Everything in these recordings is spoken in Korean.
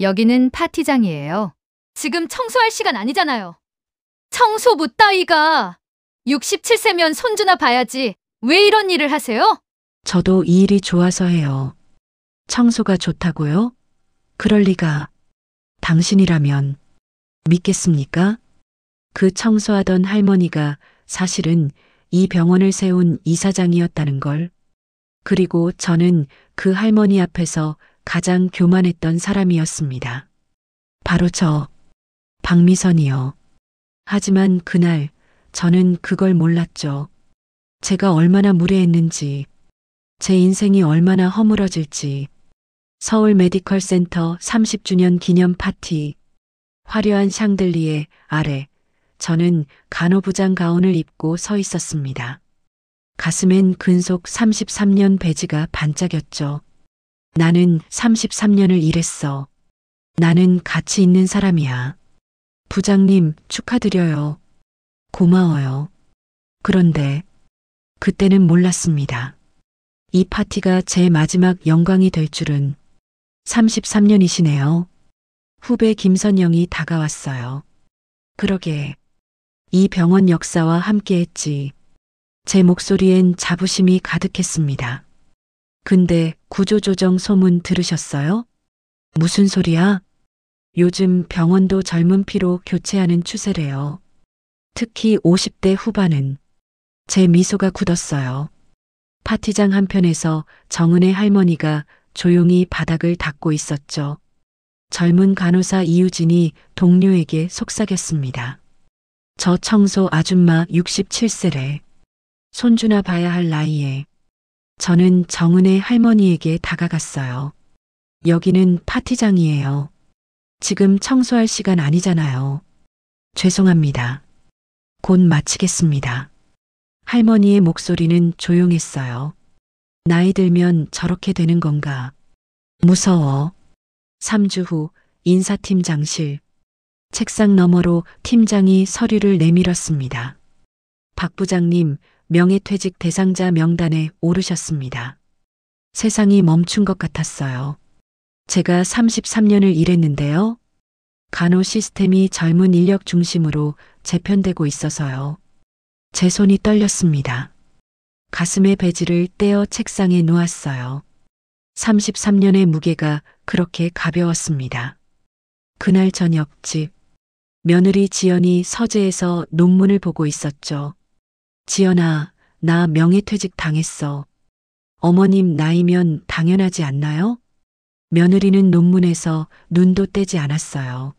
여기는 파티장이에요. 지금 청소할 시간 아니잖아요. 청소부 따위가 67세면 손주나 봐야지 왜 이런 일을 하세요? 저도 이 일이 좋아서 해요. 청소가 좋다고요? 그럴 리가. 당신이라면 믿겠습니까? 그 청소하던 할머니가 사실은 이 병원을 세운 이사장이었다는 걸. 그리고 저는 그 할머니 앞에서 가장 교만했던 사람이었습니다. 바로 저, 박미선이요. 하지만 그날 저는 그걸 몰랐죠. 제가 얼마나 무례했는지, 제 인생이 얼마나 허물어질지. 서울 메디컬 센터 30주년 기념 파티, 화려한 샹들리에 아래 저는 간호부장 가운을 입고 서 있었습니다. 가슴엔 근속 33년 배지가 반짝였죠. 나는 33년을 일했어. 나는 가치 있는 사람이야. 부장님, 축하드려요. 고마워요. 그런데 그때는 몰랐습니다. 이 파티가 제 마지막 영광이 될 줄은. 33년이시네요. 후배 김선영이 다가왔어요. 그러게, 이 병원 역사와 함께했지. 제 목소리엔 자부심이 가득했습니다. 근데 구조조정 소문 들으셨어요? 무슨 소리야? 요즘 병원도 젊은 피로 교체하는 추세래요. 특히 50대 후반은. 제 미소가 굳었어요. 파티장 한편에서 정은의 할머니가 조용히 바닥을 닦고 있었죠. 젊은 간호사 이유진이 동료에게 속삭였습니다. 저 청소 아줌마 67세래. 손주나 봐야 할 나이에. 저는 정은의 할머니에게 다가갔어요. 여기는 파티장이에요. 지금 청소할 시간 아니잖아요. 죄송합니다. 곧 마치겠습니다. 할머니의 목소리는 조용했어요. 나이 들면 저렇게 되는 건가? 무서워. 3주 후 인사팀장실. 책상 너머로 팀장이 서류를 내밀었습니다. 박 부장님, 명예퇴직 대상자 명단에 오르셨습니다. 세상이 멈춘 것 같았어요. 제가 33년을 일했는데요. 간호 시스템이 젊은 인력 중심으로 재편되고 있어서요. 제 손이 떨렸습니다. 가슴의 배지를 떼어 책상에 놓았어요. 33년의 무게가 그렇게 가벼웠습니다. 그날 저녁 집. 며느리 지연이 서재에서 논문을 보고 있었죠. 지연아, 나 명예퇴직 당했어. 어머님 나이면 당연하지 않나요? 며느리는 논문에서 눈도 떼지 않았어요.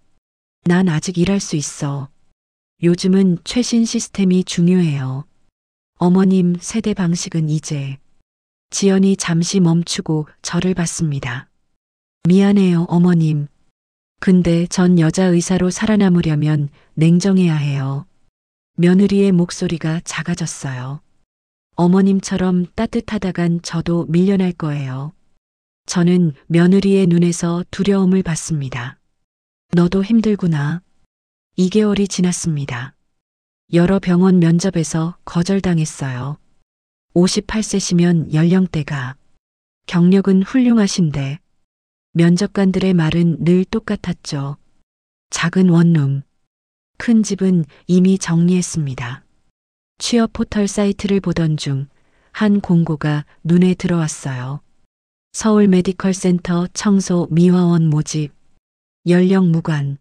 난 아직 일할 수 있어. 요즘은 최신 시스템이 중요해요. 어머님 세대 방식은 이제. 지연이 잠시 멈추고 저를 봤습니다. 미안해요, 어머님. 근데 전 여자 의사로 살아남으려면 냉정해야 해요. 며느리의 목소리가 작아졌어요. 어머님처럼 따뜻하다간 저도 밀려날 거예요. 저는 며느리의 눈에서 두려움을 봤습니다. 너도 힘들구나. 2개월이 지났습니다. 여러 병원 면접에서 거절당했어요. 58세시면 연령대가. 경력은 훌륭하신데. 면접관들의 말은 늘 똑같았죠. 작은 원룸. 큰 집은 이미 정리했습니다. 취업 포털 사이트를 보던 중 한 공고가 눈에 들어왔어요. 서울 메디컬 센터 청소 미화원 모집. 연령 무관.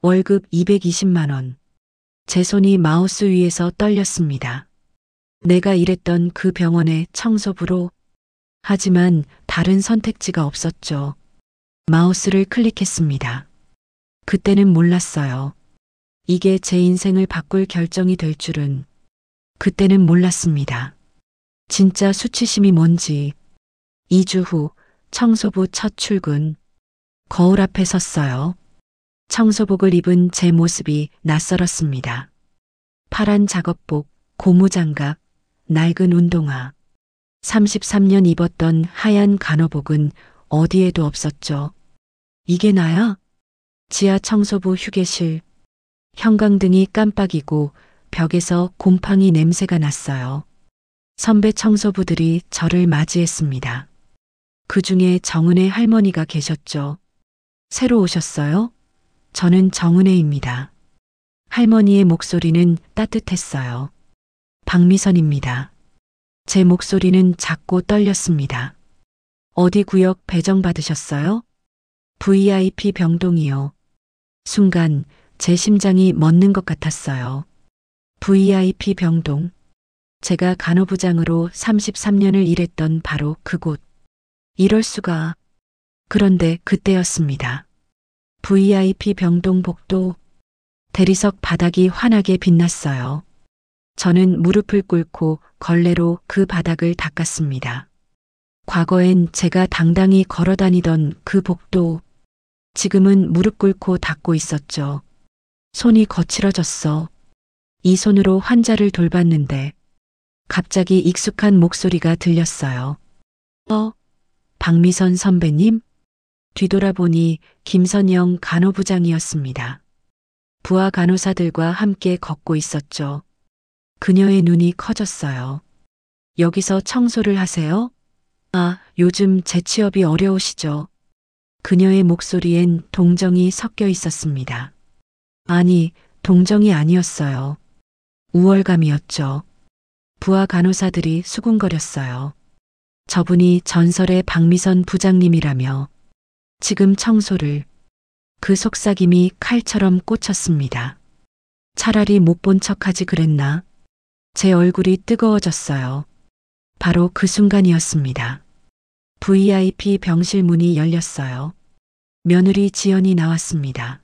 월급 220만 원. 제 손이 마우스 위에서 떨렸습니다. 내가 일했던 그 병원의 청소부로. 하지만 다른 선택지가 없었죠. 마우스를 클릭했습니다. 그때는 몰랐어요. 이게 제 인생을 바꿀 결정이 될 줄은. 그때는 몰랐습니다. 진짜 수치심이 뭔지. 2주 후 청소부 첫 출근. 거울 앞에 섰어요. 청소복을 입은 제 모습이 낯설었습니다. 파란 작업복, 고무장갑, 낡은 운동화. 33년 입었던 하얀 간호복은 어디에도 없었죠. 이게 나야? 지하 청소부 휴게실. 형광등이 깜빡이고 벽에서 곰팡이 냄새가 났어요. 선배 청소부들이 저를 맞이했습니다. 그 중에 정은의 할머니가 계셨죠. 새로 오셨어요? 저는 정은혜입니다. 할머니의 목소리는 따뜻했어요. 박미선입니다. 제 목소리는 작고 떨렸습니다. 어디 구역 배정받으셨어요? VIP 병동이요. 순간 제 심장이 멎는 것 같았어요. VIP 병동. 제가 간호부장으로 33년을 일했던 바로 그곳. 이럴 수가. 그런데 그때였습니다. VIP 병동 복도. 대리석 바닥이 환하게 빛났어요. 저는 무릎을 꿇고 걸레로 그 바닥을 닦았습니다. 과거엔 제가 당당히 걸어 다니던 그 복도. 지금은 무릎 꿇고 닦고 있었죠. 손이 거칠어졌어. 이 손으로 환자를 돌봤는데 갑자기 익숙한 목소리가 들렸어요. 박미선 선배님? 뒤돌아보니 김선영 간호부장이었습니다. 부하 간호사들과 함께 걷고 있었죠. 그녀의 눈이 커졌어요. 여기서 청소를 하세요? 아, 요즘 재취업이 어려우시죠? 그녀의 목소리엔 동정이 섞여 있었습니다. 아니, 동정이 아니었어요. 우월감이었죠. 부하 간호사들이 수군거렸어요. 저분이 전설의 박미선 부장님이라며 지금 청소를. 그 속삭임이 칼처럼 꽂혔습니다. 차라리 못 본 척하지 그랬나? 제 얼굴이 뜨거워졌어요. 바로 그 순간이었습니다. VIP 병실 문이 열렸어요. 며느리 지연이 나왔습니다.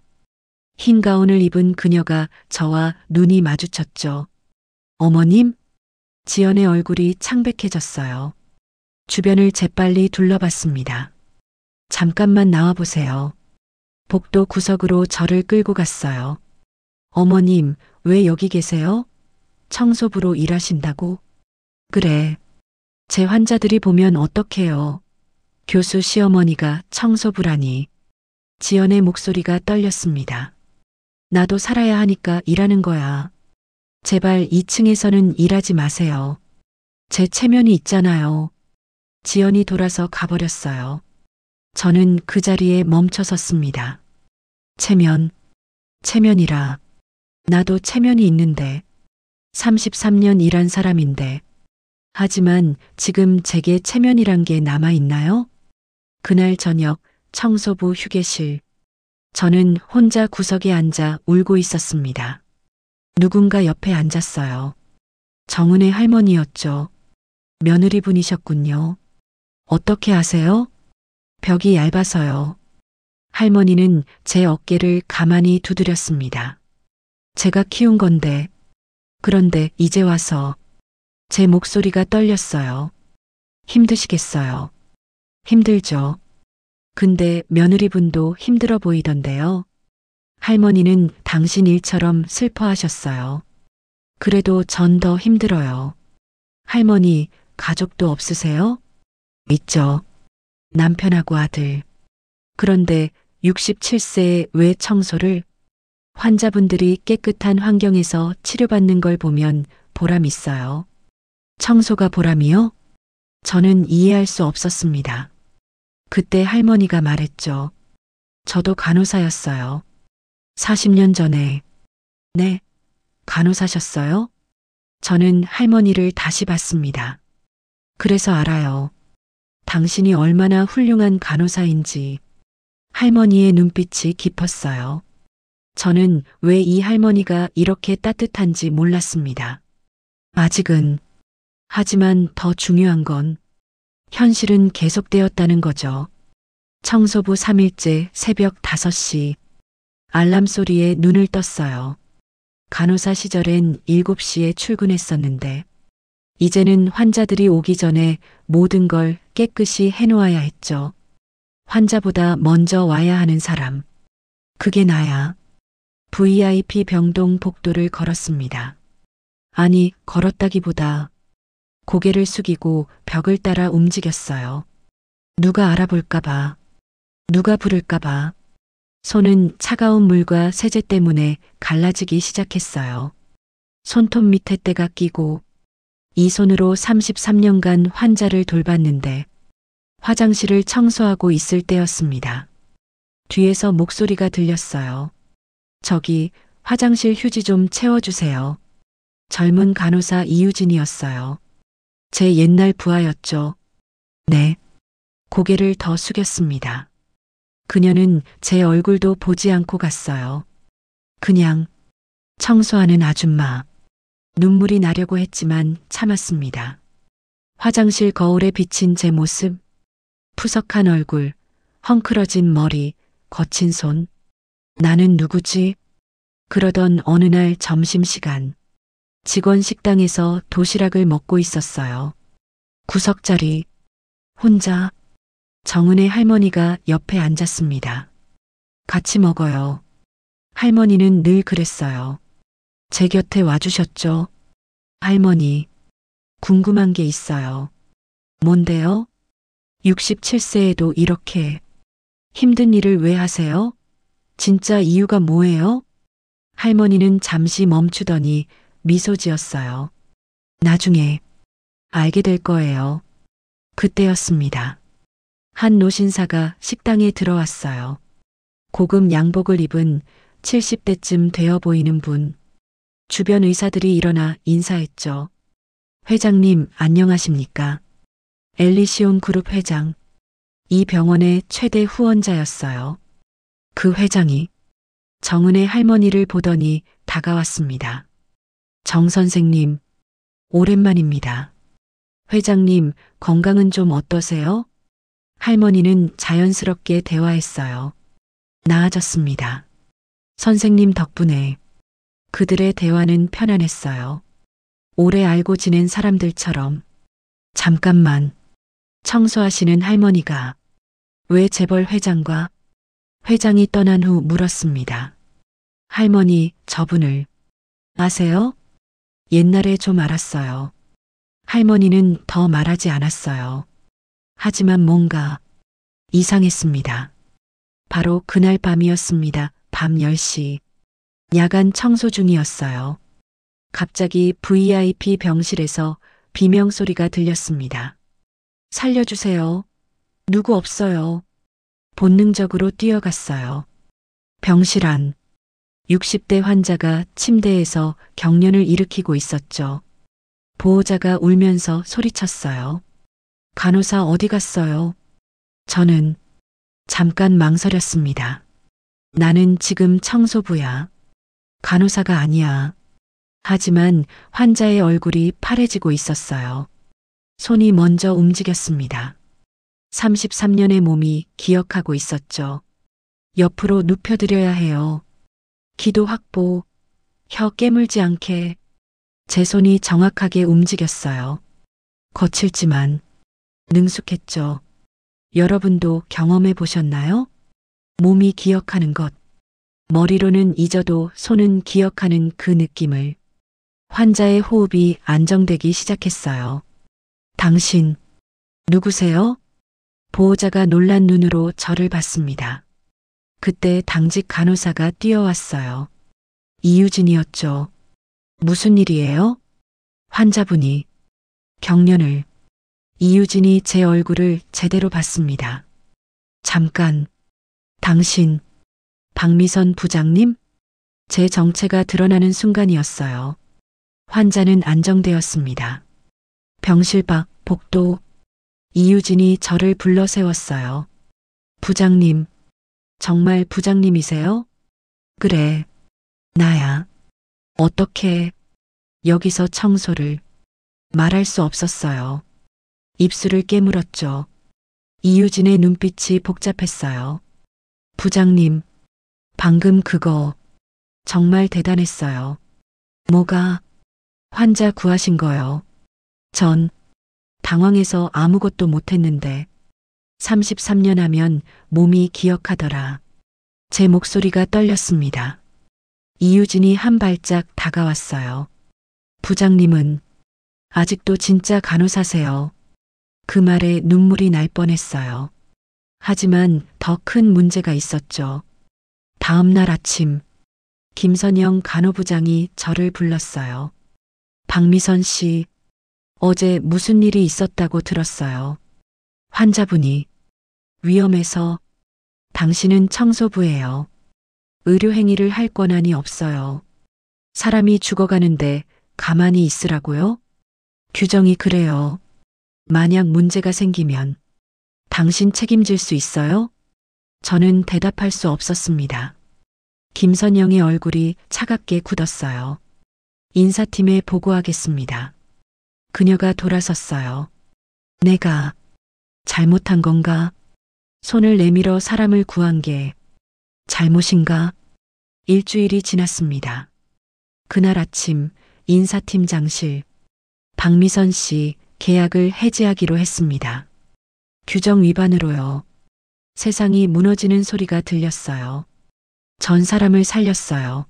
흰 가운을 입은 그녀가 저와 눈이 마주쳤죠. 어머님? 지연의 얼굴이 창백해졌어요. 주변을 재빨리 둘러봤습니다. 잠깐만 나와보세요. 복도 구석으로 저를 끌고 갔어요. 어머님, 왜 여기 계세요? 청소부로 일하신다고? 그래. 제 환자들이 보면 어떡해요. 교수 시어머니가 청소부라니. 지연의 목소리가 떨렸습니다. 나도 살아야 하니까 일하는 거야. 제발 2층에서는 일하지 마세요. 제 체면이 있잖아요. 지연이 돌아서 가버렸어요. 저는 그 자리에 멈춰 섰습니다. 체면이라. 나도 체면이 있는데. 33년 일한 사람인데. 하지만 지금 제게 체면이란 게 남아있나요? 그날 저녁 청소부 휴게실. 저는 혼자 구석에 앉아 울고 있었습니다. 누군가 옆에 앉았어요. 정은의 할머니였죠. 며느리분이셨군요. 어떻게 아세요? 벽이 얇아서요. 할머니는 제 어깨를 가만히 두드렸습니다. 제가 키운 건데. 그런데 이제 와서. 제 목소리가 떨렸어요. 힘드시겠어요. 힘들죠. 근데 며느리분도 힘들어 보이던데요. 할머니는 당신 일처럼 슬퍼하셨어요. 그래도 전 더 힘들어요. 할머니, 가족도 없으세요? 있죠. 남편하고 아들. 그런데 67세에 왜 청소를? 환자분들이 깨끗한 환경에서 치료받는 걸 보면 보람 있어요. 청소가 보람이요? 저는 이해할 수 없었습니다. 그때 할머니가 말했죠. 저도 간호사였어요. 40년 전에. 네, 간호사셨어요? 저는 할머니를 다시 봤습니다. 그래서 알아요. 당신이 얼마나 훌륭한 간호사인지. 할머니의 눈빛이 깊었어요. 저는 왜 이 할머니가 이렇게 따뜻한지 몰랐습니다. 아직은. 하지만 더 중요한 건 현실은 계속되었다는 거죠. 청소부 3일째 새벽 5시. 알람 소리에 눈을 떴어요. 간호사 시절엔 7시에 출근했었는데 이제는 환자들이 오기 전에 모든 걸 깨끗이 해놓아야 했죠. 환자보다 먼저 와야 하는 사람. 그게 나야. VIP 병동 복도를 걸었습니다. 아니, 걸었다기보다 고개를 숙이고 벽을 따라 움직였어요. 누가 알아볼까봐. 누가 부를까봐. 손은 차가운 물과 세제 때문에 갈라지기 시작했어요. 손톱 밑에 때가 끼고 이 손으로 33년간 환자를 돌봤는데 화장실을 청소하고 있을 때였습니다. 뒤에서 목소리가 들렸어요. 저기 화장실 휴지 좀 채워주세요. 젊은 간호사 이유진이었어요. 제 옛날 부하였죠. 네. 고개를 더 숙였습니다. 그녀는 제 얼굴도 보지 않고 갔어요. 그냥 청소하는 아줌마. 눈물이 나려고 했지만 참았습니다. 화장실 거울에 비친 제 모습, 푸석한 얼굴, 헝클어진 머리, 거친 손. 나는 누구지? 그러던 어느 날 점심시간, 직원 식당에서 도시락을 먹고 있었어요. 구석자리, 혼자. 정은의 할머니가 옆에 앉았습니다. 같이 먹어요. 할머니는 늘 그랬어요. 제 곁에 와주셨죠? 할머니, 궁금한 게 있어요. 뭔데요? 67세에도 이렇게 힘든 일을 왜 하세요? 진짜 이유가 뭐예요? 할머니는 잠시 멈추더니 미소 지었어요. 나중에 알게 될 거예요. 그때였습니다. 한 노신사가 식당에 들어왔어요. 고급 양복을 입은 70대쯤 되어 보이는 분. 주변 의사들이 일어나 인사했죠. 회장님, 안녕하십니까? 엘리시온 그룹 회장. 이 병원의 최대 후원자였어요. 그 회장이 정은의 할머니를 보더니 다가왔습니다. 정 선생님, 오랜만입니다. 회장님, 건강은 좀 어떠세요? 할머니는 자연스럽게 대화했어요. 나아졌습니다. 선생님 덕분에. 그들의 대화는 편안했어요. 오래 알고 지낸 사람들처럼. 잠깐만. 청소하시는 할머니가 왜 재벌 회장과 회장이 떠난 후 물었습니다. 할머니, 저분을 아세요? 옛날에 좀 알았어요. 할머니는 더 말하지 않았어요. 하지만 뭔가 이상했습니다. 바로 그날 밤이었습니다. 밤 10시. 야간 청소 중이었어요. 갑자기 VIP 병실에서 비명소리가 들렸습니다. 살려주세요. 누구 없어요. 본능적으로 뛰어갔어요. 병실 안. 60대 환자가 침대에서 경련을 일으키고 있었죠. 보호자가 울면서 소리쳤어요. 간호사 어디 갔어요? 저는 잠깐 망설였습니다. 나는 지금 청소부야. 간호사가 아니야. 하지만 환자의 얼굴이 파래지고 있었어요. 손이 먼저 움직였습니다. 33년의 몸이 기억하고 있었죠. 옆으로 눕혀드려야 해요. 기도 확보, 혀 깨물지 않게. 제 손이 정확하게 움직였어요. 거칠지만 능숙했죠. 여러분도 경험해 보셨나요? 몸이 기억하는 것. 머리로는 잊어도 손은 기억하는 그 느낌을. 환자의 호흡이 안정되기 시작했어요. 당신, 누구세요? 보호자가 놀란 눈으로 저를 봤습니다. 그때 당직 간호사가 뛰어왔어요. 이유진이었죠. 무슨 일이에요? 환자분이 경련을. 이유진이 제 얼굴을 제대로 봤습니다. 잠깐, 당신, 박미선 부장님? 제 정체가 드러나는 순간이었어요. 환자는 안정되었습니다. 병실 밖 복도. 이유진이 저를 불러 세웠어요. 부장님, 정말 부장님이세요? 그래, 나야. 어떻게 여기서 청소를. 말할 수 없었어요. 입술을 깨물었죠. 이유진의 눈빛이 복잡했어요. 부장님, 방금 그거 정말 대단했어요. 뭐가? 환자 구하신 거요. 전 당황해서 아무것도 못했는데 33년 하면 몸이 기억하더라. 제 목소리가 떨렸습니다. 이유진이 한 발짝 다가왔어요. 부장님은 아직도 진짜 간호사세요. 그 말에 눈물이 날 뻔했어요. 하지만 더 큰 문제가 있었죠. 다음 날 아침, 김선영 간호부장이 저를 불렀어요. 박미선 씨, 어제 무슨 일이 있었다고 들었어요. 환자분이 위험해서. 당신은 청소부예요. 의료행위를 할 권한이 없어요. 사람이 죽어가는데 가만히 있으라고요? 규정이 그래요. 만약 문제가 생기면 당신 책임질 수 있어요? 저는 대답할 수 없었습니다. 김선영의 얼굴이 차갑게 굳었어요. 인사팀에 보고하겠습니다. 그녀가 돌아섰어요. 내가 잘못한 건가? 손을 내밀어 사람을 구한 게 잘못인가? 일주일이 지났습니다. 그날 아침 인사팀장실, 박미선 씨 계약을 해지하기로 했습니다. 규정 위반으로요. 세상이 무너지는 소리가 들렸어요. 전 사람을 살렸어요.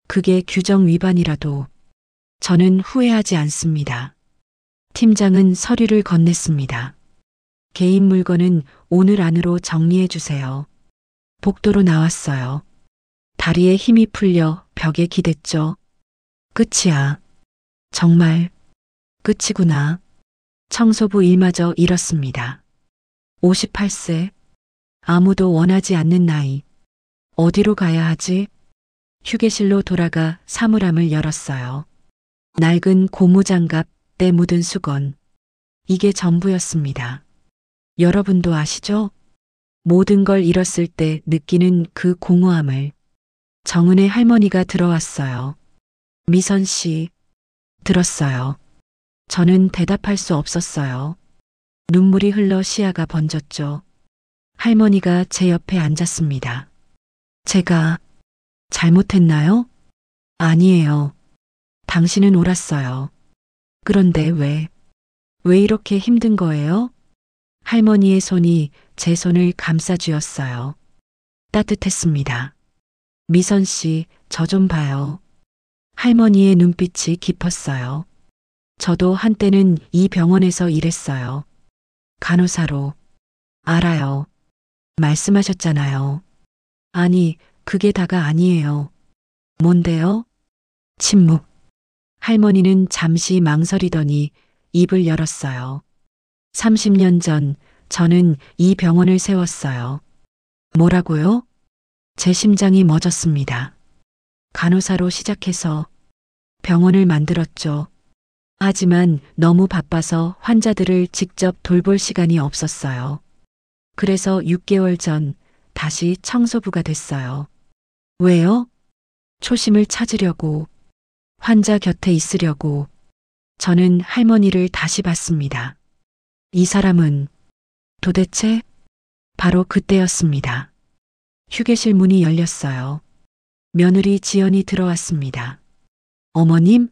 그게 규정 위반이라도 저는 후회하지 않습니다. 팀장은 서류를 건넸습니다. 개인 물건은 오늘 안으로 정리해 주세요. 복도로 나왔어요. 다리에 힘이 풀려 벽에 기댔죠. 끝이야. 정말 끝이구나. 청소부 일마저 잃었습니다. 58세. 아무도 원하지 않는 나이. 어디로 가야 하지? 휴게실로 돌아가 사물함을 열었어요. 낡은 고무장갑, 때 묻은 수건. 이게 전부였습니다. 여러분도 아시죠? 모든 걸 잃었을 때 느끼는 그 공허함을. 정은의 할머니가 들어왔어요. 미선 씨, 들었어요. 저는 대답할 수 없었어요. 눈물이 흘러 시야가 번졌죠. 할머니가 제 옆에 앉았습니다. 제가 잘못했나요? 아니에요. 당신은 옳았어요. 그런데 왜 이렇게 힘든 거예요? 할머니의 손이 제 손을 감싸 쥐었어요. 따뜻했습니다. 미선 씨, 저 좀 봐요. 할머니의 눈빛이 깊었어요. 저도 한때는 이 병원에서 일했어요. 간호사로. 알아요. 말씀하셨잖아요. 아니, 그게 다가 아니에요. 뭔데요? 침묵. 할머니는 잠시 망설이더니 입을 열었어요. 30년 전 저는 이 병원을 세웠어요. 뭐라고요? 제 심장이 멎었습니다. 간호사로 시작해서 병원을 만들었죠. 하지만 너무 바빠서 환자들을 직접 돌볼 시간이 없었어요. 그래서 6개월 전 다시 청소부가 됐어요. 왜요? 초심을 찾으려고, 환자 곁에 있으려고. 저는 할머니를 다시 봤습니다. 이 사람은 도대체? 바로 그때였습니다. 휴게실 문이 열렸어요. 며느리 지연이 들어왔습니다. 어머님?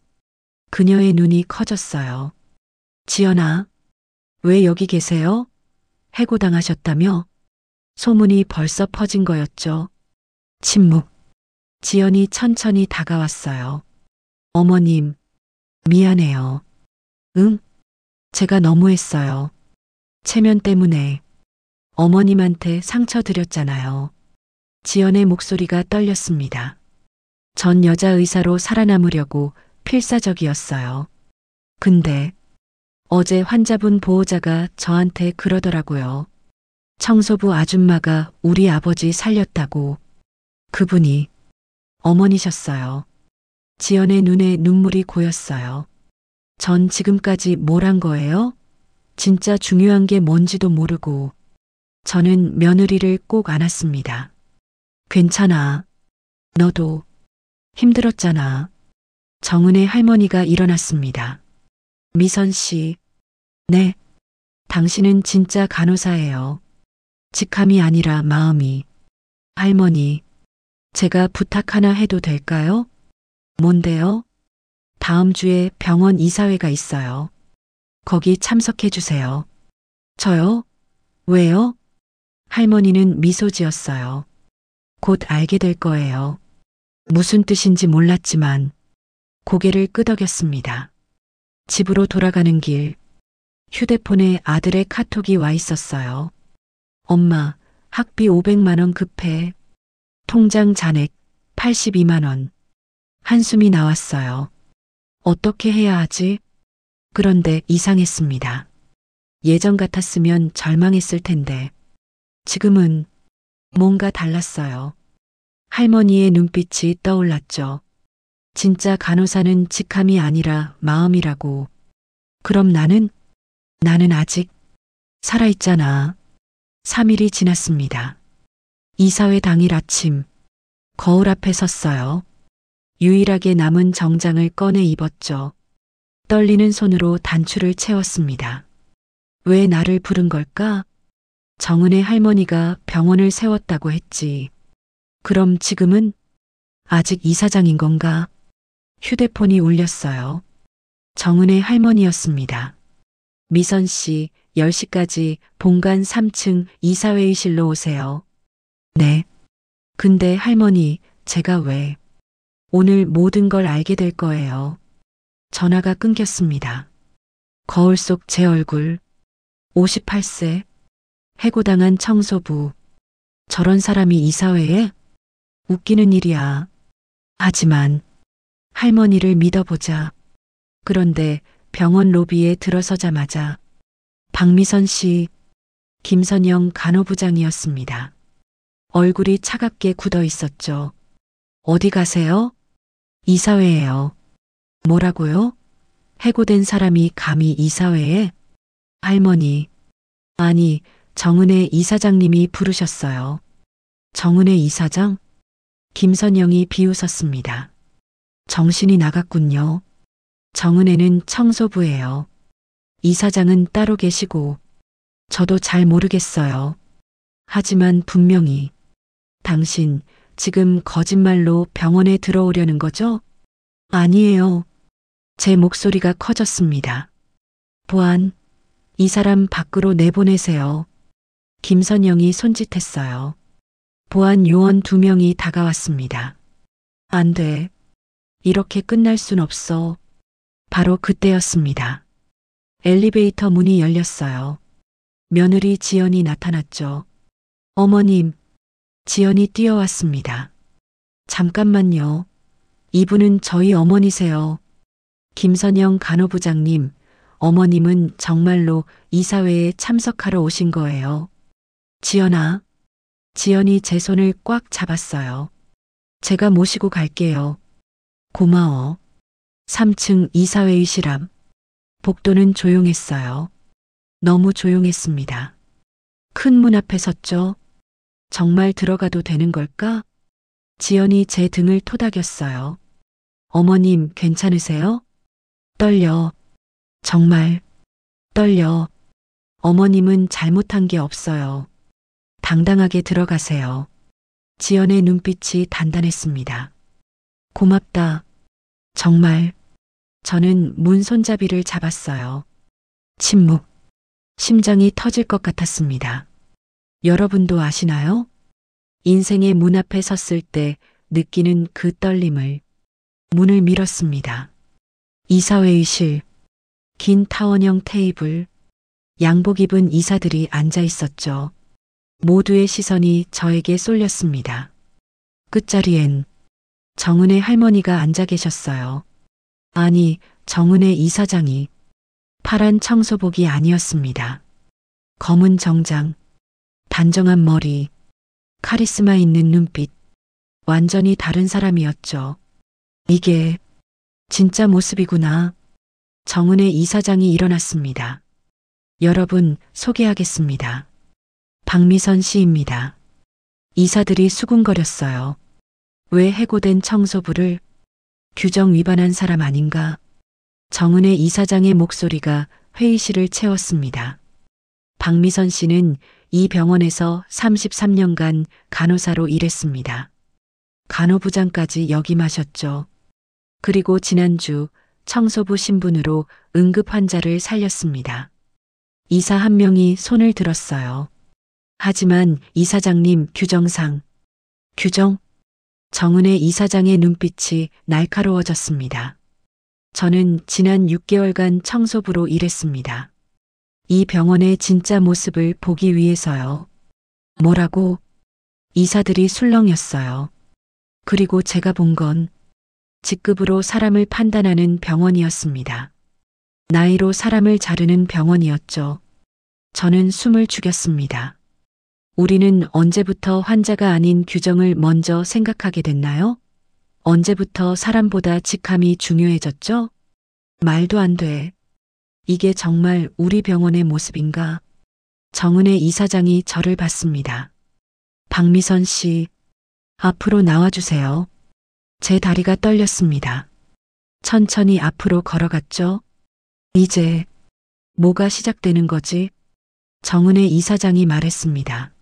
그녀의 눈이 커졌어요. 지연아, 왜 여기 계세요? 해고당하셨다며? 소문이 벌써 퍼진 거였죠. 침묵. 지연이 천천히 다가왔어요. 어머님, 미안해요. 응? 제가 너무했어요. 체면 때문에 어머님한테 상처 드렸잖아요. 지연의 목소리가 떨렸습니다. 전 여자 의사로 살아남으려고 필사적이었어요. 근데 어제 환자분 보호자가 저한테 그러더라고요. 청소부 아줌마가 우리 아버지 살렸다고. 그분이 어머니셨어요. 지연의 눈에 눈물이 고였어요. 전 지금까지 뭘 한 거예요? 진짜 중요한 게 뭔지도 모르고. 저는 며느리를 꼭 안았습니다. 괜찮아. 너도 힘들었잖아. 정은의 할머니가 일어났습니다. 미선 씨. 네. 당신은 진짜 간호사예요. 직함이 아니라 마음이. 할머니. 제가 부탁 하나 해도 될까요? 뭔데요? 다음 주에 병원 이사회가 있어요. 거기 참석해 주세요. 저요? 왜요? 할머니는 미소 지었어요. 곧 알게 될 거예요. 무슨 뜻인지 몰랐지만 고개를 끄덕였습니다. 집으로 돌아가는 길, 휴대폰에 아들의 카톡이 와 있었어요. 엄마, 학비 500만 원 급해. 통장 잔액 82만 원. 한숨이 나왔어요. 어떻게 해야 하지? 그런데 이상했습니다. 예전 같았으면 절망했을 텐데 지금은 뭔가 달랐어요. 할머니의 눈빛이 떠올랐죠. 진짜 간호사는 직함이 아니라 마음이라고. 그럼 나는 아직 살아있잖아. 3일이 지났습니다. 이사회 당일 아침, 거울 앞에 섰어요. 유일하게 남은 정장을 꺼내 입었죠. 떨리는 손으로 단추를 채웠습니다. 왜 나를 부른 걸까? 정은의 할머니가 병원을 세웠다고 했지. 그럼 지금은 아직 이사장인 건가? 휴대폰이 울렸어요. 정은의 할머니였습니다. 미선 씨, 10시까지 본관 3층 이사회의실로 오세요. 네. 근데 할머니, 제가 왜? 오늘 모든 걸 알게 될 거예요. 전화가 끊겼습니다. 거울 속 제 얼굴. 58세. 해고당한 청소부. 저런 사람이 이사회에? 웃기는 일이야. 하지만 할머니를 믿어보자. 그런데 병원 로비에 들어서자마자 박미선 씨, 김선영 간호부장이었습니다. 얼굴이 차갑게 굳어 있었죠. 어디 가세요? 이사회예요. 뭐라고요? 해고된 사람이 감히 이사회에? 할머니. 아니, 정은혜 이사장님이 부르셨어요. 정은혜 이사장? 김선영이 비웃었습니다. 정신이 나갔군요. 정은혜는 청소부예요. 이사장은 따로 계시고, 저도 잘 모르겠어요. 하지만 분명히, 당신 지금 거짓말로 병원에 들어오려는 거죠? 아니에요. 제 목소리가 커졌습니다. 보안, 이 사람 밖으로 내보내세요. 김선영이 손짓했어요. 보안 요원 2명이 다가왔습니다. 안 돼. 이렇게 끝날 순 없어. 바로 그때였습니다. 엘리베이터 문이 열렸어요. 며느리 지연이 나타났죠. 어머님, 지연이 뛰어왔습니다. 잠깐만요. 이분은 저희 어머니세요. 김선영 간호부장님, 어머님은 정말로 이사회에 참석하러 오신 거예요. 지연아. 지연이 제 손을 꽉 잡았어요. 제가 모시고 갈게요. 고마워. 3층 이사회의실 앞. 복도는 조용했어요. 너무 조용했습니다. 큰 문 앞에 섰죠. 정말 들어가도 되는 걸까? 지연이 제 등을 토닥였어요. 어머님, 괜찮으세요? 떨려. 정말 떨려. 어머님은 잘못한 게 없어요. 당당하게 들어가세요. 지연의 눈빛이 단단했습니다. 고맙다. 정말. 저는 문 손잡이를 잡았어요. 침묵. 심장이 터질 것 같았습니다. 여러분도 아시나요? 인생의 문 앞에 섰을 때 느끼는 그 떨림을. 문을 밀었습니다. 이사회의실. 긴 타원형 테이블. 양복 입은 이사들이 앉아 있었죠. 모두의 시선이 저에게 쏠렸습니다. 끝자리엔 정은혜 할머니가 앉아 계셨어요. 아니, 정은혜 이사장이. 파란 청소복이 아니었습니다. 검은 정장, 단정한 머리, 카리스마 있는 눈빛. 완전히 다른 사람이었죠. 이게 진짜 모습이구나. 정은혜 이사장이 일어났습니다. 여러분, 소개하겠습니다. 박미선 씨입니다. 이사들이 수군거렸어요. 왜 해고된 청소부를? 규정 위반한 사람 아닌가? 정은혜 이사장의 목소리가 회의실을 채웠습니다. 박미선 씨는 이 병원에서 33년간 간호사로 일했습니다. 간호부장까지 역임하셨죠. 그리고 지난주 청소부 신분으로 응급 환자를 살렸습니다. 이사 한 명이 손을 들었어요. 하지만 이사장님, 규정상. 규정? 정은혜 이사장의 눈빛이 날카로워졌습니다. 저는 지난 6개월간 청소부로 일했습니다. 이 병원의 진짜 모습을 보기 위해서요. 뭐라고? 이사들이 술렁였어요. 그리고 제가 본 건 직급으로 사람을 판단하는 병원이었습니다. 나이로 사람을 자르는 병원이었죠. 저는 숨을 죽였습니다. 우리는 언제부터 환자가 아닌 규정을 먼저 생각하게 됐나요? 언제부터 사람보다 직함이 중요해졌죠? 말도 안 돼. 이게 정말 우리 병원의 모습인가? 정은혜 이사장이 저를 봤습니다. 박미선 씨, 앞으로 나와주세요. 제 다리가 떨렸습니다. 천천히 앞으로 걸어갔죠? 이제 뭐가 시작되는 거지? 정은혜 이사장이 말했습니다.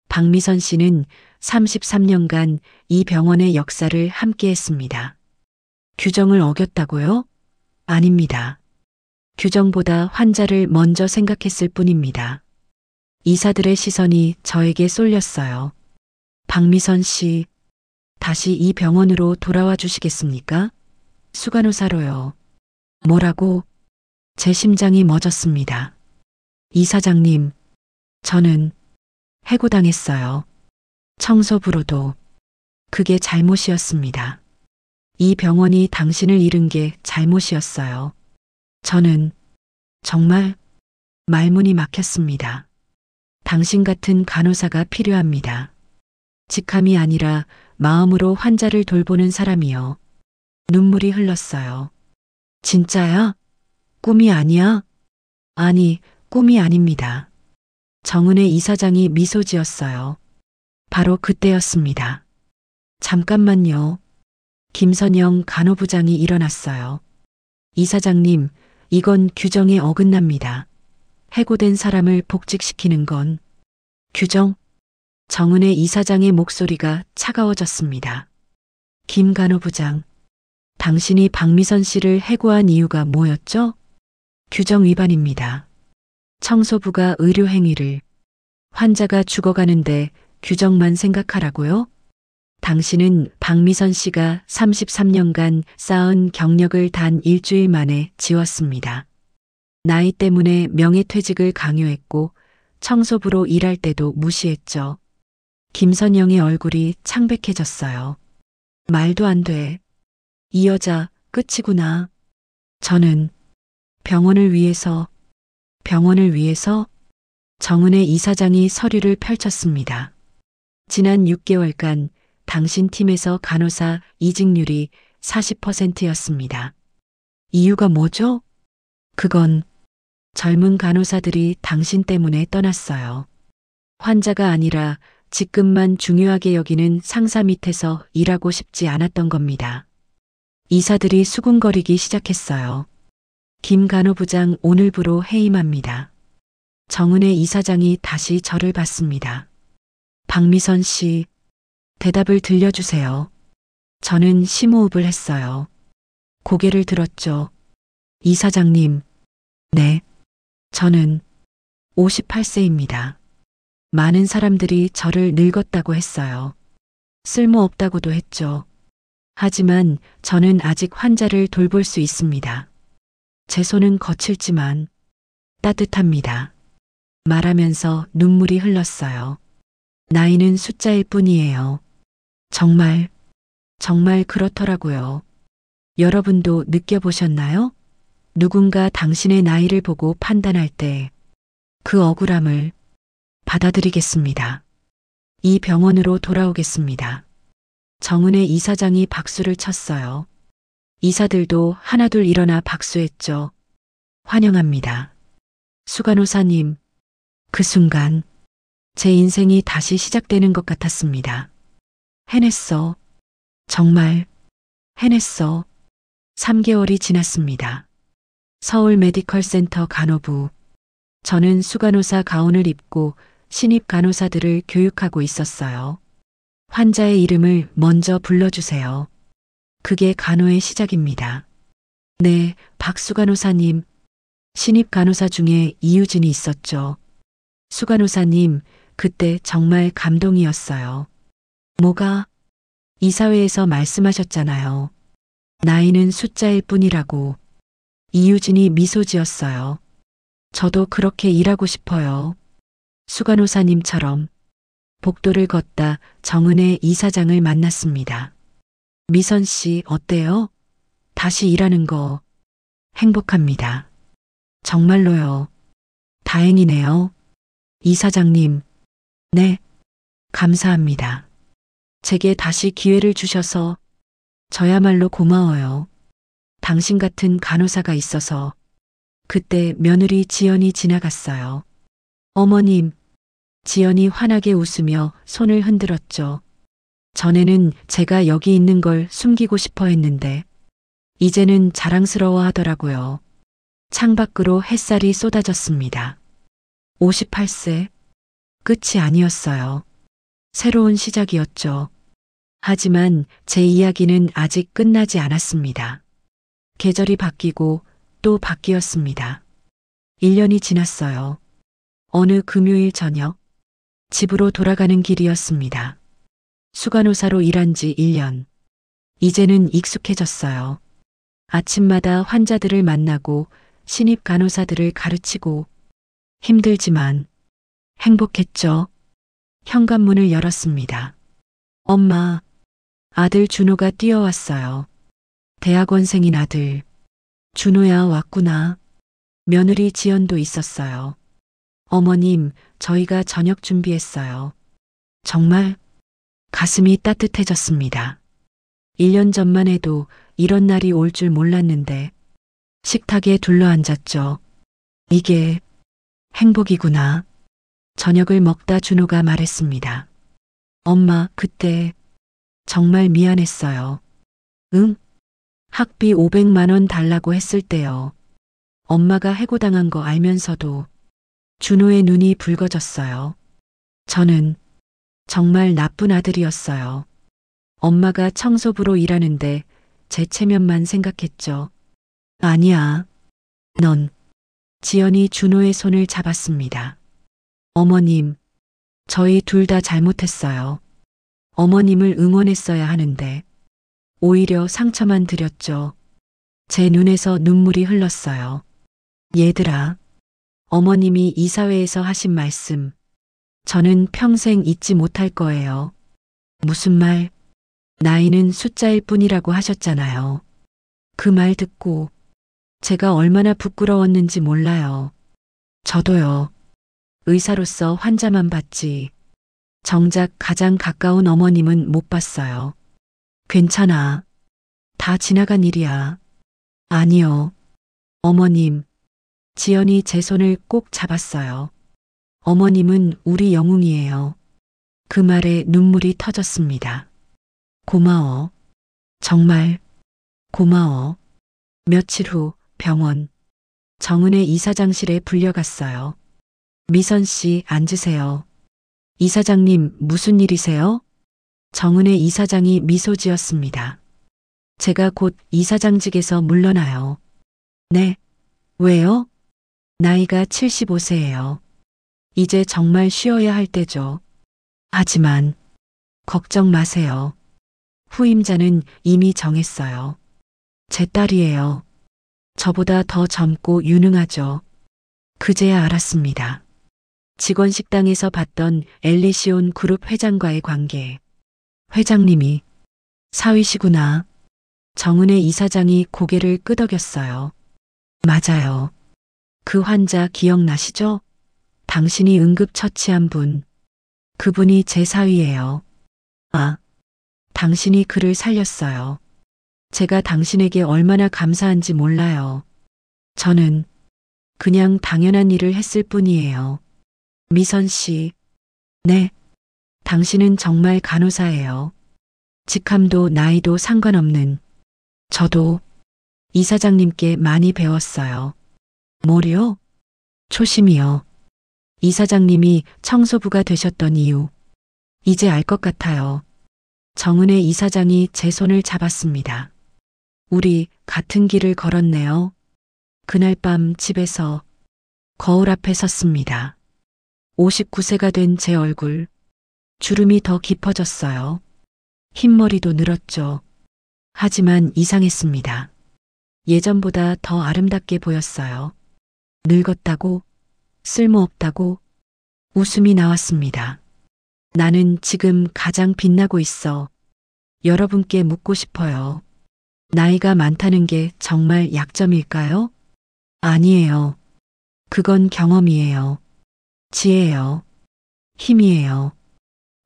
박미선 씨는 33년간 이 병원의 역사를 함께 했습니다. 규정을 어겼다고요? 아닙니다. 규정보다 환자를 먼저 생각했을 뿐입니다. 의사들의 시선이 저에게 쏠렸어요. 박미선 씨, 다시 이 병원으로 돌아와 주시겠습니까? 수간호사로요. 뭐라고? 제 심장이 멎었습니다. 이사장님, 저는 해고당했어요. 청소부로도. 그게 잘못이었습니다. 이 병원이 당신을 잃은 게 잘못이었어요. 저는 정말 말문이 막혔습니다. 당신 같은 간호사가 필요합니다. 직함이 아니라 마음으로 환자를 돌보는 사람이요. 눈물이 흘렀어요. 진짜야? 꿈이 아니야? 아니, 꿈이 아닙니다. 정은혜 이사장이 미소 지었어요. 바로 그때였습니다. 잠깐만요. 김선영 간호부장이 일어났어요. 이사장님, 이건 규정에 어긋납니다. 해고된 사람을 복직시키는 건 규정? 정은혜 이사장의 목소리가 차가워졌습니다. 김 간호부장, 당신이 박미선 씨를 해고한 이유가 뭐였죠? 규정 위반입니다. 청소부가 의료행위를, 환자가 죽어가는데 규정만 생각하라고요? 당신은 박미선 씨가 33년간 쌓은 경력을 단 일주일 만에 지웠습니다. 나이 때문에 명예퇴직을 강요했고 청소부로 일할 때도 무시했죠. 김선영의 얼굴이 창백해졌어요. 말도 안 돼. 이 여자 끝이구나. 저는 병원을 위해서 정은혜 이사장이 서류를 펼쳤습니다. 지난 6개월간 당신 팀에서 간호사 이직률이 40%였습니다. 이유가 뭐죠? 그건 젊은 간호사들이 당신 때문에 떠났어요. 환자가 아니라 직급만 중요하게 여기는 상사 밑에서 일하고 싶지 않았던 겁니다. 의사들이 수군거리기 시작했어요. 김 간호부장 오늘부로 해임합니다. 정은혜 이사장이 다시 저를 봤습니다. 박미선 씨, 대답을 들려주세요. 저는 심호흡을 했어요. 고개를 들었죠. 이사장님, 네, 저는 58세입니다. 많은 사람들이 저를 늙었다고 했어요. 쓸모없다고도 했죠. 하지만 저는 아직 환자를 돌볼 수 있습니다. 제 손은 거칠지만 따뜻합니다. 말하면서 눈물이 흘렀어요. 나이는 숫자일 뿐이에요. 정말 그렇더라고요. 여러분도 느껴보셨나요? 누군가 당신의 나이를 보고 판단할 때 그 억울함을 받아들이겠습니다. 이 병원으로 돌아오겠습니다. 정은혜 이사장이 박수를 쳤어요. 의사들도 하나둘 일어나 박수했죠. 환영합니다. 수간호사님, 그 순간 제 인생이 다시 시작되는 것 같았습니다. 해냈어. 정말 해냈어. 3개월이 지났습니다. 서울 메디컬 센터 간호부. 저는 수간호사 가운을 입고 신입 간호사들을 교육하고 있었어요. 환자의 이름을 먼저 불러주세요. 그게 간호의 시작입니다. 네, 박수간호사님. 신입 간호사 중에 이유진이 있었죠. 수간호사님, 그때 정말 감동이었어요. 뭐가? 이사회에서 말씀하셨잖아요. 나이는 숫자일 뿐이라고. 이유진이 미소 지었어요. 저도 그렇게 일하고 싶어요. 수간호사님처럼. 복도를 걷다 정은혜 이사장을 만났습니다. 미선 씨 어때요? 다시 일하는 거 행복합니다. 정말로요. 다행이네요. 이사장님, 네, 감사합니다. 제게 다시 기회를 주셔서 저야말로 고마워요. 당신 같은 간호사가 있어서. 그때 며느리 지연이 지나갔어요. 어머님, 지연이 환하게 웃으며 손을 흔들었죠. 전에는 제가 여기 있는 걸 숨기고 싶어 했는데, 이제는 자랑스러워 하더라고요. 창밖으로 햇살이 쏟아졌습니다. 58세. 끝이 아니었어요. 새로운 시작이었죠. 하지만 제 이야기는 아직 끝나지 않았습니다. 계절이 바뀌고 또 바뀌었습니다. 1년이 지났어요. 어느 금요일 저녁, 집으로 돌아가는 길이었습니다. 수간호사로 일한 지 1년. 이제는 익숙해졌어요. 아침마다 환자들을 만나고 신입 간호사들을 가르치고 힘들지만 행복했죠. 현관문을 열었습니다. 엄마, 아들 준호가 뛰어왔어요. 대학원생인 아들. 준호야 왔구나. 며느리 지연도 있었어요. 어머님, 저희가 저녁 준비했어요. 정말 가슴이 따뜻해졌습니다. 1년 전만 해도 이런 날이 올 줄 몰랐는데 식탁에 둘러앉았죠. 이게 행복이구나. 저녁을 먹다 준호가 말했습니다. 엄마, 그때 정말 미안했어요. 응? 학비 500만 원 달라고 했을 때요. 엄마가 해고당한 거 알면서도 준호의 눈이 붉어졌어요. 저는 정말 나쁜 아들이었어요. 엄마가 청소부로 일하는데 제 체면만 생각했죠. 아니야. 넌. 지연이 준호의 손을 잡았습니다. 어머님, 저희 둘 다 잘못했어요. 어머님을 응원했어야 하는데 오히려 상처만 드렸죠. 제 눈에서 눈물이 흘렀어요. 얘들아, 어머님이 이사회에서 하신 말씀, 저는 평생 잊지 못할 거예요. 무슨 말? 나이는 숫자일 뿐이라고 하셨잖아요. 그 말 듣고 제가 얼마나 부끄러웠는지 몰라요. 저도요. 의사로서 환자만 봤지. 정작 가장 가까운 어머님은 못 봤어요. 괜찮아. 다 지나간 일이야. 아니요. 어머님, 지연이 제 손을 꼭 잡았어요. 어머님은 우리 영웅이에요. 그 말에 눈물이 터졌습니다. 고마워. 정말 고마워. 며칠 후 병원. 정은혜 이사장실에 불려갔어요. 미선 씨, 앉으세요. 이사장님, 무슨 일이세요? 정은혜 이사장이 미소 지었습니다. 제가 곧 이사장직에서 물러나요. 네. 왜요? 나이가 75세예요. 이제 정말 쉬어야 할 때죠. 하지만 걱정 마세요. 후임자는 이미 정했어요. 제 딸이에요. 저보다 더 젊고 유능하죠. 그제야 알았습니다. 직원 식당에서 봤던 엘리시온 그룹 회장과의 관계. 회장님이 사위시구나. 정은혜 이사장이 고개를 끄덕였어요. 맞아요. 그 환자 기억나시죠? 당신이 응급처치한 분. 그분이 제 사위예요. 아, 당신이 그를 살렸어요. 제가 당신에게 얼마나 감사한지 몰라요. 저는 그냥 당연한 일을 했을 뿐이에요. 미선 씨. 네. 당신은 정말 간호사예요. 직함도 나이도 상관없는. 저도 이사장님께 많이 배웠어요. 뭐요? 초심이요. 이사장님이 청소부가 되셨던 이유. 이제 알 것 같아요. 정은혜 이사장이 제 손을 잡았습니다. 우리 같은 길을 걸었네요. 그날 밤 집에서 거울 앞에 섰습니다. 59세가 된 제 얼굴. 주름이 더 깊어졌어요. 흰머리도 늘었죠. 하지만 이상했습니다. 예전보다 더 아름답게 보였어요. 늙었다고, 쓸모없다고, 웃음이 나왔습니다. 나는 지금 가장 빛나고 있어. 여러분께 묻고 싶어요. 나이가 많다는 게 정말 약점일까요? 아니에요. 그건 경험이에요. 지혜예요. 힘이에요.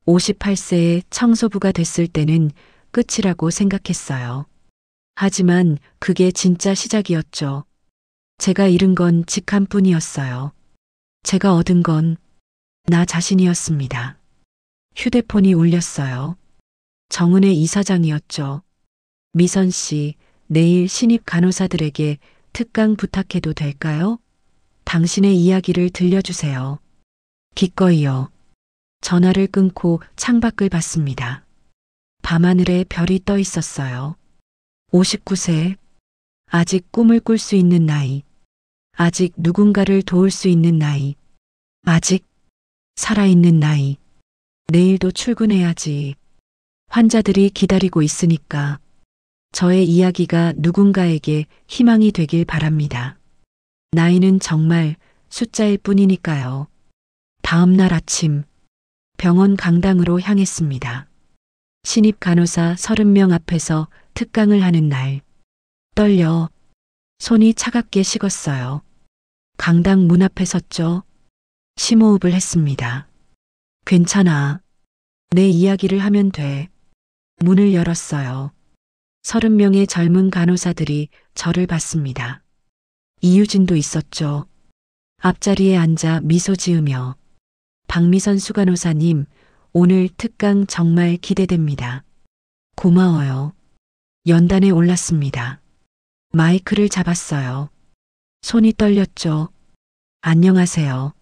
58세에 청소부가 됐을 때는 끝이라고 생각했어요. 하지만 그게 진짜 시작이었죠. 제가 잃은 건 직함뿐이었어요. 제가 얻은 건 나 자신이었습니다. 휴대폰이 울렸어요. 정은혜 이사장이었죠. 미선 씨, 내일 신입 간호사들에게 특강 부탁해도 될까요? 당신의 이야기를 들려주세요. 기꺼이요. 전화를 끊고 창밖을 봤습니다. 밤하늘에 별이 떠 있었어요. 59세. 아직 꿈을 꿀 수 있는 나이. 아직 누군가를 도울 수 있는 나이. 아직 살아있는 나이. 내일도 출근해야지. 환자들이 기다리고 있으니까. 저의 이야기가 누군가에게 희망이 되길 바랍니다. 나이는 정말 숫자일 뿐이니까요. 다음 날 아침 병원 강당으로 향했습니다. 신입 간호사 30명 앞에서 특강을 하는 날. 떨려 손이 차갑게 식었어요. 강당 문 앞에 섰죠. 심호흡을 했습니다. 괜찮아. 내 이야기를 하면 돼. 문을 열었어요. 30명의 젊은 간호사들이 저를 봤습니다. 이유진도 있었죠. 앞자리에 앉아 미소 지으며 박미선 수간호사님, 오늘 특강 정말 기대됩니다. 고마워요. 연단에 올랐습니다. 마이크를 잡았어요. 손이 떨렸죠. 안녕하세요.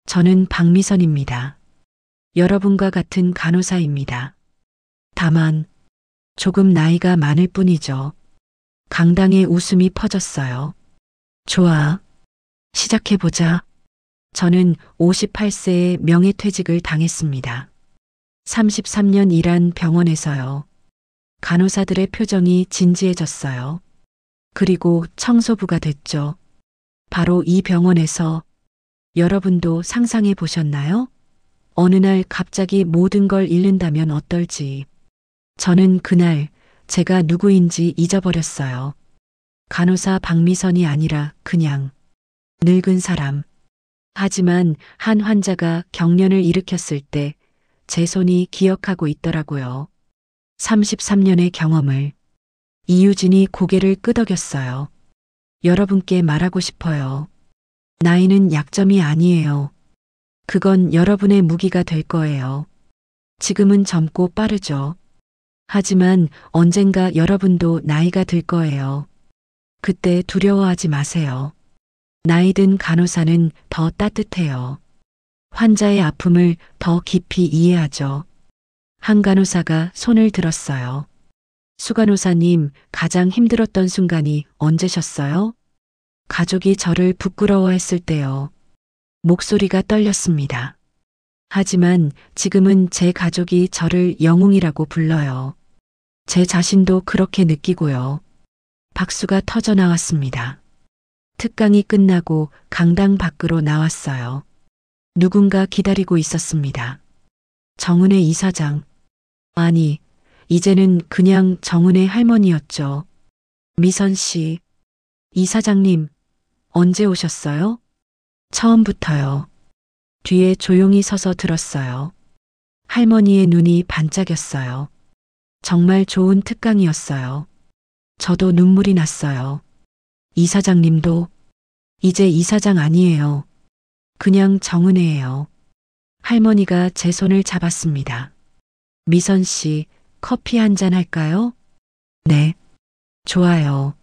저는 박미선입니다. 여러분과 같은 간호사입니다. 다만 조금 나이가 많을 뿐이죠. 강당에 웃음이 퍼졌어요. 좋아. 시작해보자. 저는 58세에 명예퇴직을 당했습니다. 33년 일한 병원에서요. 간호사들의 표정이 진지해졌어요. 그리고 청소부가 됐죠. 바로 이 병원에서. 여러분도 상상해 보셨나요? 어느 날 갑자기 모든 걸 잃는다면 어떨지. 저는 그날 제가 누구인지 잊어버렸어요. 간호사 박미선이 아니라 그냥 늙은 사람. 하지만 한 환자가 경련을 일으켰을 때 제 손이 기억하고 있더라고요. 33년의 경험을. 이유진이 고개를 끄덕였어요. 여러분께 말하고 싶어요. 나이는 약점이 아니에요. 그건 여러분의 무기가 될 거예요. 지금은 젊고 빠르죠. 하지만 언젠가 여러분도 나이가 들 거예요. 그때 두려워하지 마세요. 나이 든 간호사는 더 따뜻해요. 환자의 아픔을 더 깊이 이해하죠. 한 간호사가 손을 들었어요. 수간호사님, 가장 힘들었던 순간이 언제셨어요? 가족이 저를 부끄러워했을 때요. 목소리가 떨렸습니다. 하지만 지금은 제 가족이 저를 영웅이라고 불러요. 제 자신도 그렇게 느끼고요. 박수가 터져 나왔습니다. 특강이 끝나고 강당 밖으로 나왔어요. 누군가 기다리고 있었습니다. 정은혜 이사장. 아니, 이제는 그냥 정은혜 할머니였죠. 미선 씨. 이사장님, 언제 오셨어요? 처음부터요. 뒤에 조용히 서서 들었어요. 할머니의 눈이 반짝였어요. 정말 좋은 특강이었어요. 저도 눈물이 났어요. 이사장님도. 이제 이사장 아니에요. 그냥 정은혜예요. 할머니가 제 손을 잡았습니다. 미선 씨, 커피 한 잔 할까요? 네. 좋아요.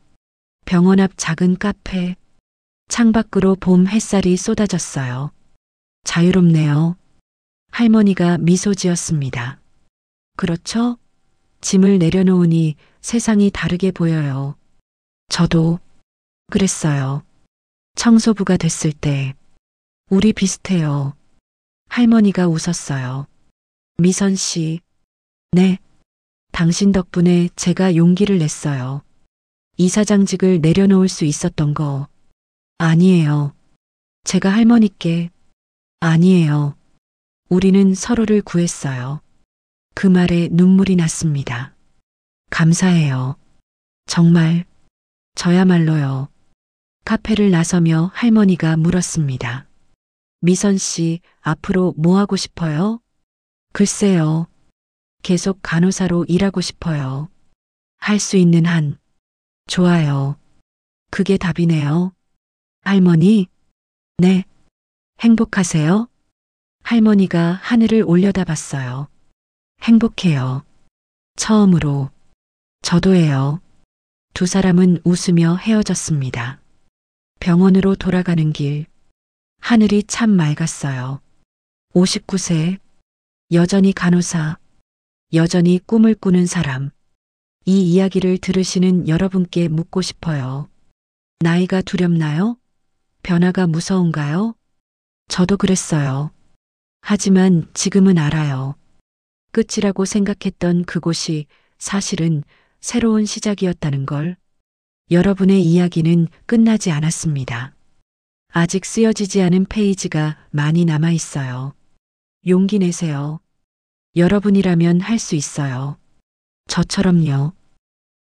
병원 앞 작은 카페. 창밖으로 봄 햇살이 쏟아졌어요. 자유롭네요. 할머니가 미소 지었습니다. 그렇죠? 짐을 내려놓으니 세상이 다르게 보여요. 저도 그랬어요. 청소부가 됐을 때. 우리 비슷해요. 할머니가 웃었어요. 미선 씨. 네. 당신 덕분에 제가 용기를 냈어요. 이사장직을 내려놓을 수 있었던 거. 아니에요. 제가 할머니께. 아니에요. 우리는 서로를 구했어요. 그 말에 눈물이 났습니다. 감사해요. 정말. 저야말로요. 카페를 나서며 할머니가 물었습니다. 미선 씨, 앞으로 뭐 하고 싶어요? 글쎄요. 계속 간호사로 일하고 싶어요. 할 수 있는 한. 좋아요. 그게 답이네요. 할머니? 네. 행복하세요? 할머니가 하늘을 올려다봤어요. 행복해요. 처음으로. 저도예요. 두 사람은 웃으며 헤어졌습니다. 병원으로 돌아가는 길. 하늘이 참 맑았어요. 59세. 여전히 간호사. 여전히 꿈을 꾸는 사람. 이 이야기를 들으시는 여러분께 묻고 싶어요. 나이가 두렵나요? 변화가 무서운가요? 저도 그랬어요. 하지만 지금은 알아요. 끝이라고 생각했던 그곳이 사실은 새로운 시작이었다는 걸. 여러분의 이야기는 끝나지 않았습니다. 아직 쓰여지지 않은 페이지가 많이 남아 있어요. 용기 내세요. 여러분이라면 할 수 있어요. 저처럼요.